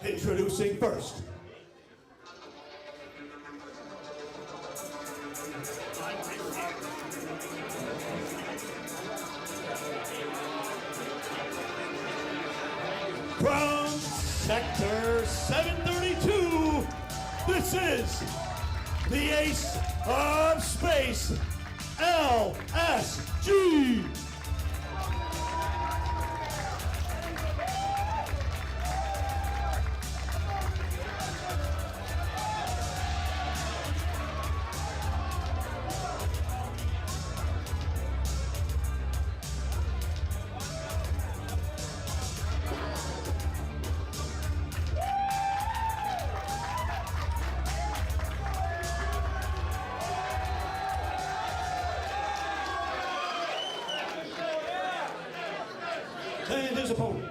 Introducing first, from Sector 732, this is the Ace of Space, LSG. And his opponent.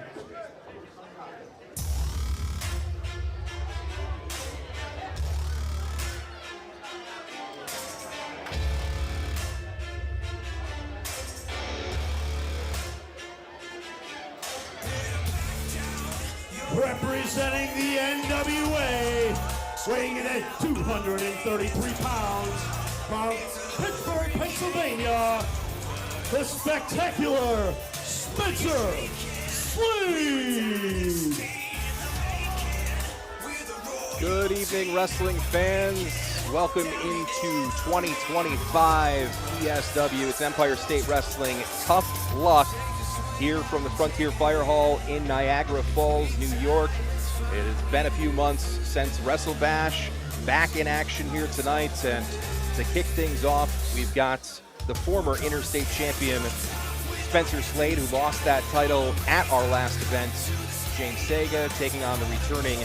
Representing the NWA, weighing in at 233 pounds, from Pittsburgh, Pennsylvania, the spectacular Spencer Slade. Good evening, wrestling fans. Welcome into 2025 ESW. It's Empire State Wrestling. Tough luck here from the Frontier Fire Hall in Niagara Falls, New York. It has been a few months since Wrestle Bash. Back in action here tonight, and to kick things off, we've got the former interstate champion Spencer Slade, who lost that title at our last event. James Sega taking on the returning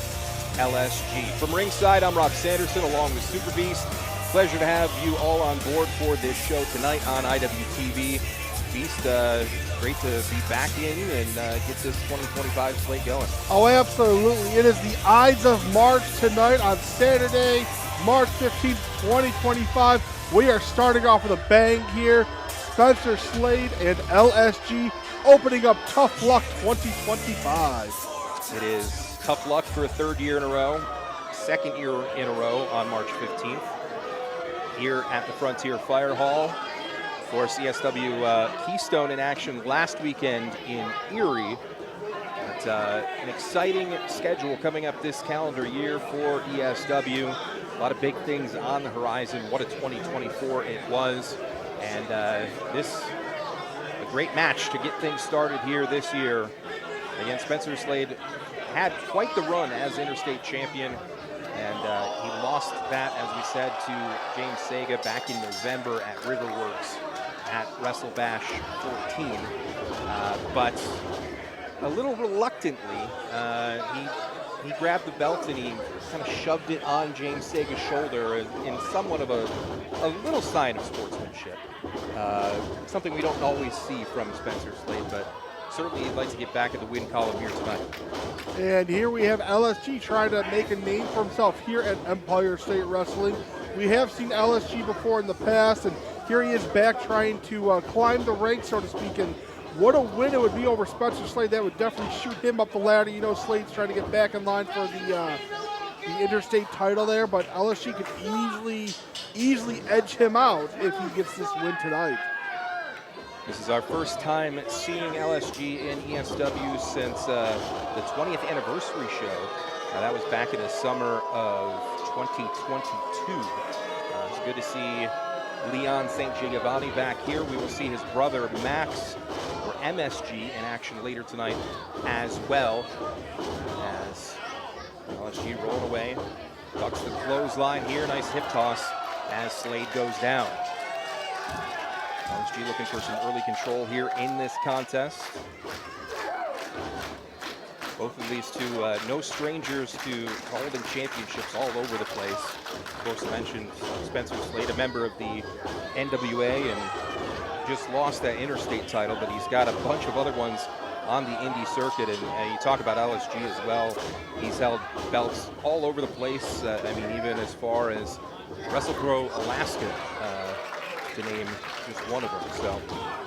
LSG. From ringside, I'm Rob Sanderson along with Super Beast. Pleasure to have you all on board for this show tonight on IWTV. Beast, great to be back in and get this 2025 slate going. Oh, absolutely. It is the Ides of March tonight on Saturday, March 15th, 2025. We are starting off with a bang here. Spencer Slade and LSG opening up Tough Luck 2025. It is Tough Luck for a third year in a row, second year in a row on March 15th here at the Frontier Fire Hall. Of course, ESW Keystone in action last weekend in Erie. But an exciting schedule coming up this calendar year for ESW. A lot of big things on the horizon. What a 2024 it was. And a great match to get things started here this year. Again, Spencer Slade had quite the run as interstate champion, and he lost that, as we said, to James Sega back in November at Riverworks at Wrestle Bash 14. But a little reluctantly, he grabbed the belt and he kind of shoved it on James Sega's shoulder in somewhat of a little sign of sportsmanship. Something we don't always see from Spencer Slade, but certainly he'd like to get back at the win column here tonight. And here we have LSG trying to make a name for himself here at Empire State Wrestling. We have seen LSG before in the past, and here he is back trying to climb the ranks, so to speak. And what a win it would be over Spencer Slade. That would definitely shoot him up the ladder. You know, Slade's trying to get back in line for the interstate title there, but LSG could easily edge him out if he gets this win tonight. This is our first time seeing LSG in ESW since the 20th anniversary show. That was back in the summer of 2022. It's good to see Leon St. Giovanni back here. We will see his brother Max, or MSG, in action later tonight as well. As LSG rolling away, ducks the clothesline here. Nice hip toss as Slade goes down. LSG looking for some early control here in this contest. Both of these two, no strangers to holding championships all over the place. Of course, I mentioned Spencer Slade, a member of the NWA, and just lost that interstate title, but he's got a bunch of other ones on the indie circuit, and you talk about LSG as well. He's held belts all over the place. I mean, even as far as WrestlePro Alaska, to name just one of them. So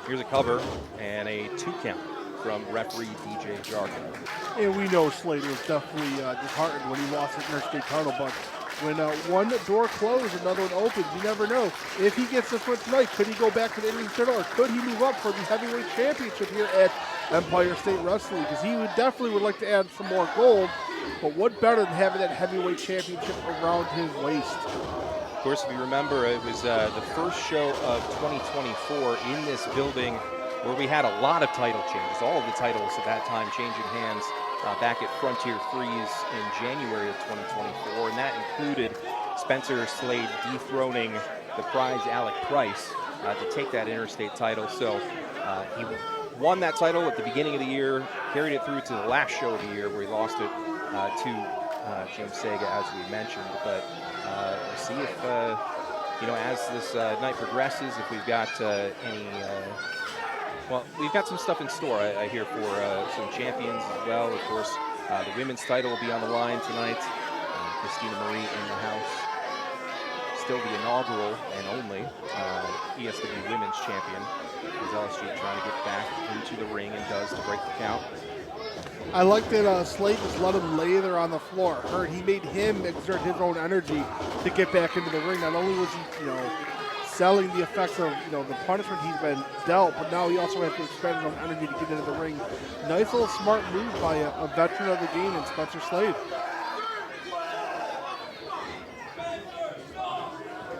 here's a cover and a 2 count. from referee DJ Jarkin. And we know Slade was definitely disheartened when he lost his interstate title, but when one door closed, another one opens, you never know. If he gets this one tonight, could he go back to the interstate title, or could he move up for the heavyweight championship here at Empire State Wrestling? Because he definitely would like to add some more gold, but what better than having that heavyweight championship around his waist? Of course, if you remember, it was the first show of 2024 in this building where we had a lot of title changes. All of the titles at that time changing hands back at Frontier Freeze in January of 2024, and that included Spencer Slade dethroning the prize Alec Price to take that interstate title. So he won that title at the beginning of the year, carried it through to the last show of the year where he lost it to James Sega, as we mentioned. But we'll see if, as this night progresses, if we've got any... well, we've got some stuff in store, I hear, for some champions as well. Of course, the women's title will be on the line tonight. Christina Marie in the house. Still the inaugural and only ESW Women's Champion. As LSG trying to get back into the ring, and does, to break the count. I like that Slade just let him lay there on the floor. He made him exert his own energy to get back into the ring. Not only was he, selling the effects of the punishment he's been dealt, but now he also has to expend his own energy to get into the ring. Nice little smart move by a veteran of the game in Spencer Slade.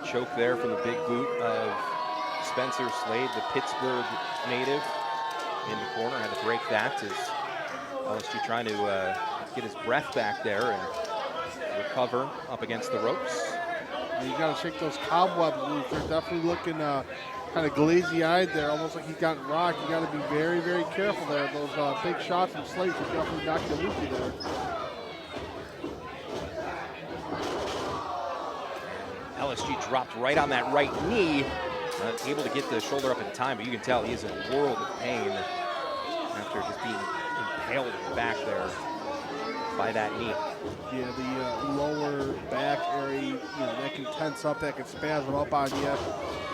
Choke there from the big boot of Spencer Slade, the Pittsburgh native, in the corner. Had to break that as LSG trying to get his breath back there and recover up against the ropes. You got to shake those cobwebs loose. They're definitely looking kind of glazy-eyed there, almost like he's gotten rocked. You got to be very, very careful there. Those big shots from Slade could definitely knock you loopy there. LSG dropped right on that right knee, able to get the shoulder up in time, but you can tell he is in a world of pain after just being impaled in the back there by that knee. Yeah, the lower back area, that can tense up, that can spasm up on you.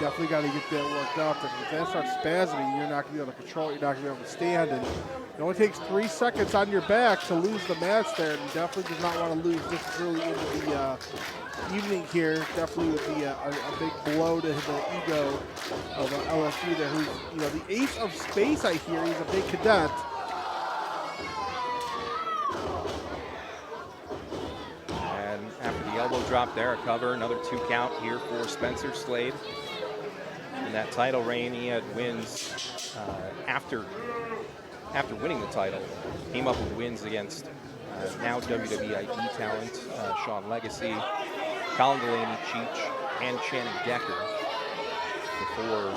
Definitely got to get that worked out. If that starts spasming, you're not going to be able to control it. You're not going to be able to stand. And it only takes 3 seconds on your back to lose the match there. And you definitely does not want to lose this early into the evening here. Definitely would be a big blow to the ego of LSG there, who's, the ace of space, I hear. He's a big cadet. After the elbow drop there, a cover, another 2 count here for Spencer Slade. In that title reign, he had wins after winning the title. Came up with wins against now WWE ID talent Sean Legacy, Colin Delaney, Cheech, and Channing Decker before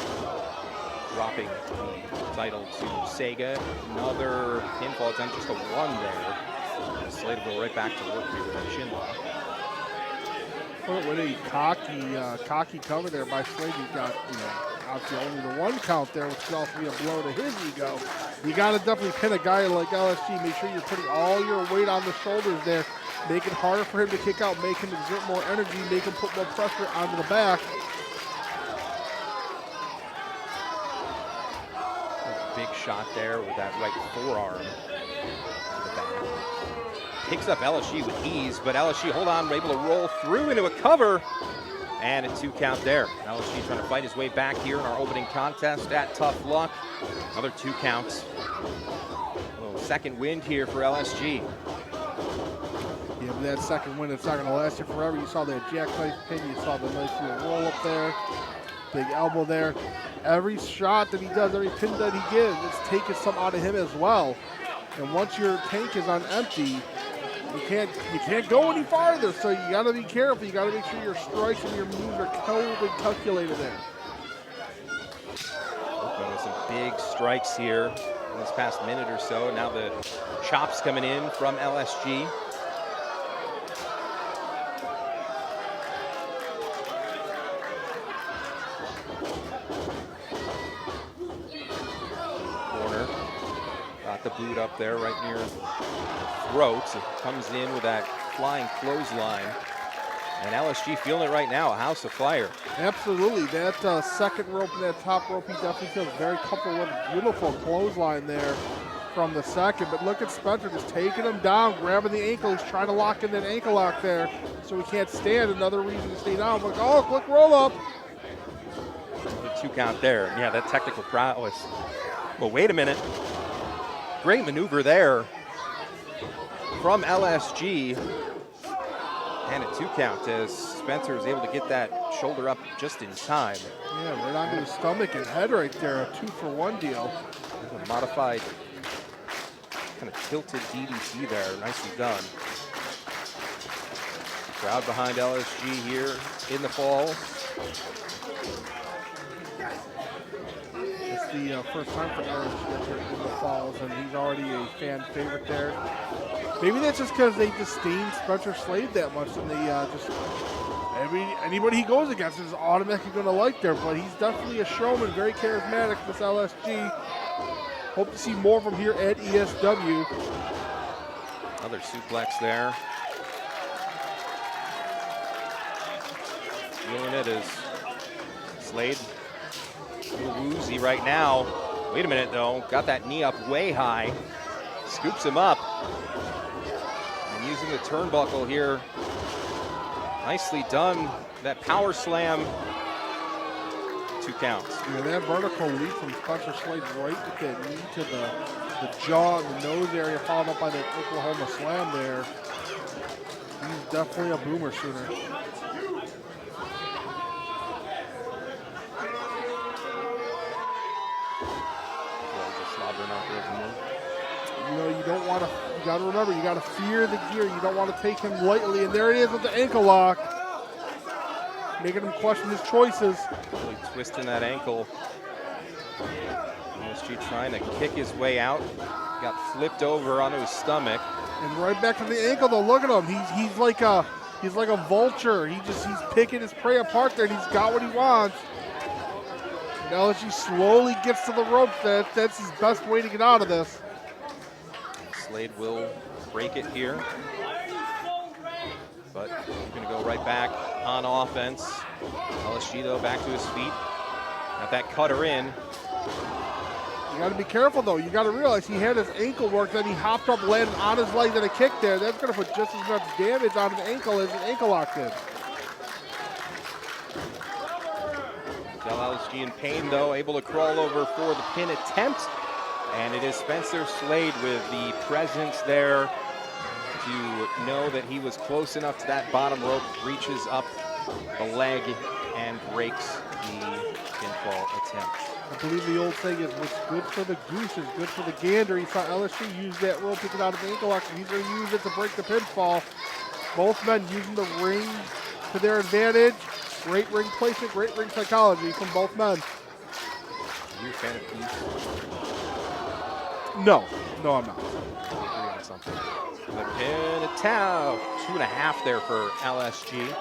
dropping the title to Sega. Another pinfall attempt, just a 1 there. Slade will go right back to work here with that chin lock. With a cocky cover there by Slade, you got, obviously only the 1 count there, which could also be a blow to his ego. You got to definitely pin a guy like LSG. Make sure you're putting all your weight on the shoulders there. Make it harder for him to kick out, make him exert more energy, make him put more pressure onto the back. Big shot there with that right forearm to the back. Picks up LSG with ease, but LSG, hold on, able to roll through into a cover, and a 2 count there. LSG trying to fight his way back here in our opening contest at Tough Luck. Another 2 counts. A little second wind here for LSG. Yeah, but that second wind, it's not going to last you forever. You saw that jackknife pin, you saw the nice little roll up there, big elbow there. Every shot that he does, every pin that he gives, it's taking some out of him as well. And once your tank is on empty, you can't go any farther, so you got to be careful. You got to make sure your strikes and your moves are cold and calculated there. Open with some big strikes here in this past minute or so. Now the chops coming in from LSG. Corner. Got the boot up there right near the throat. It comes in with that flying clothesline. And LSG feeling it right now, a house of fire. Absolutely. That second rope and that top rope, he definitely feels very comfortable with. Beautiful clothesline there. from the second, but look at Spencer just taking him down, grabbing the ankle. He's trying to lock in that ankle lock there so he can't stand. Another reason to stay down. But oh, quick roll up. The 2 count there. Yeah, that technical prowess. Well, wait a minute. Great maneuver there from LSG. And a 2 count as Spencer is able to get that shoulder up just in time. Yeah, right onto his stomach and head right there. A 2-for-1 deal. A modified kind of tilted DDT there. Nicely done. Crowd behind LSG here in the fall. It's the first time for LSG up here in the falls, and he's already a fan favorite there. Maybe that's just because they disdain Spencer Slade that much, and they just anybody he goes against is automatically going to like there. But he's definitely a showman, very charismatic. This LSG. Hope to see more from here at ESW. Another suplex there. Feeling it is Slade. A little woozy right now. Wait a minute though. Got that knee up way high. Scoops him up. And using the turnbuckle here. Nicely done. That power slam. 2 counts. Yeah, that vertical leap from Spencer Slade right with that knee to the jaw and the nose area, followed up by that Oklahoma slam there. He's definitely a boomer sooner. You know, you don't want to, you got to remember, you got to fear the gear. You don't want to take him lightly. And there it is with the ankle lock. Making him question his choices. Really twisting that ankle. LSG trying to kick his way out. Got flipped over onto his stomach. And right back to the ankle though. Look at him. He's like a vulture. He's picking his prey apart there, and he's got what he wants. And LSG slowly gets to the ropes. That's his best way to get out of this. Slade will break it here. But he's going to go right back on offense. LSG, though, back to his feet. Got that cutter in. You got to be careful, though. You got to realize he had his ankle work, then he hopped up, landed on his leg, then a kick there. That's going to put just as much damage on his ankle as an ankle lock did. Still LSG in pain, though, able to crawl over for the pin attempt. And it is Spencer Slade with the presence there to know that he was close enough to that bottom rope, reaches up the leg and breaks the pinfall attempt. I believe the old saying is what's good for the goose is good for the gander. He saw LSG use that rope to get out of the ankle lock, and he's going to use it to break the pinfall. Both men using the ring to their advantage. Great ring placement, great ring psychology from both men. Are you a fan of peace? No, I'm not. Agree on something. The pin attempt. 2.5 there for LSG.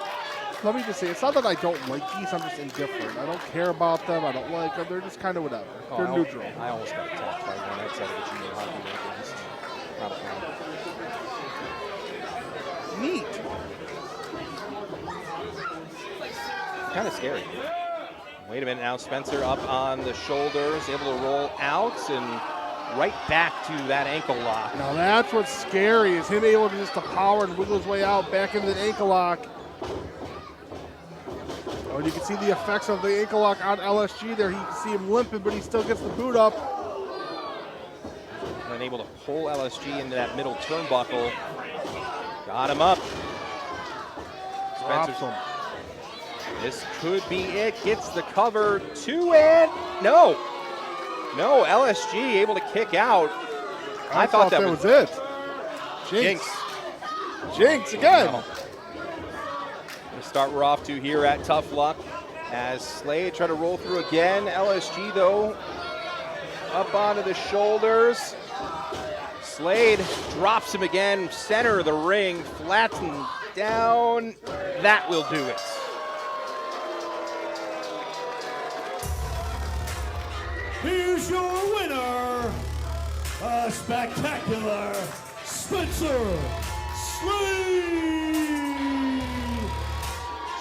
Let me just say, it's not that I don't like geese, I'm just indifferent. I don't care about them, I don't like them, they're just kind of whatever. They're neutral. I almost got attacked by one outside of the junior hockey rankings. Not a fan. Neat. Kind of scary. Wait a minute now, Spencer up on the shoulders, able to roll out and right back to that ankle lock. Now that's what's scary, is him able to just to power and wiggle his way out back into the ankle lock. Oh, and you can see the effects of the ankle lock on LSG there. You can see him limping, but he still gets the boot up. And able to pull LSG into that middle turnbuckle. Got him up. Drops him. This could be it. Gets the cover. 2 and no. No, LSG able to kick out. I thought that was it. Jinx again. No. The start we're off to here at Tough Luck as Slade try to roll through again. LSG though up onto the shoulders. Slade drops him again, center of the ring, flattened down. That will do it. Here's your winner, a spectacular Spencer Slade.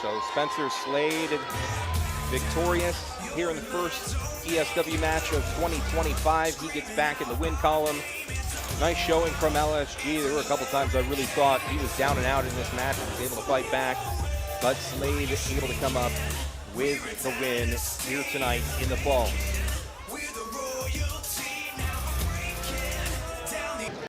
So Spencer Slade victorious here in the first ESW match of 2025. He gets back in the win column. Nice showing from LSG. There were a couple times I really thought he was down and out in this match and was able to fight back. But Slade able to come up with the win here tonight in the Falls.